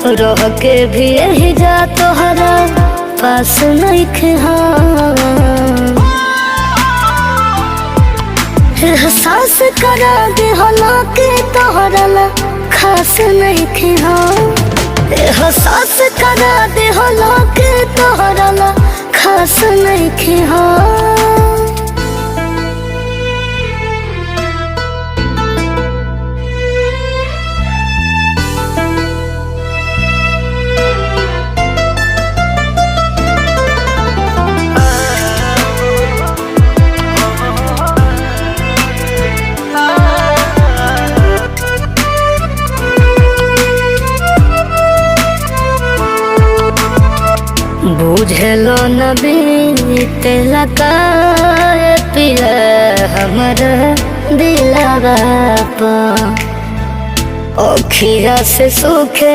रह के भी यही जा तोहरा पास नहीं खे। एहसास करा दे होला के तोहरा ला खास नहीं खे। एहसास करा दे होला के तोहरा ला खास नहीं खे। बुझलो न बीतेला काहे पिया हमरा दिलवा पा अखिया से सूखे।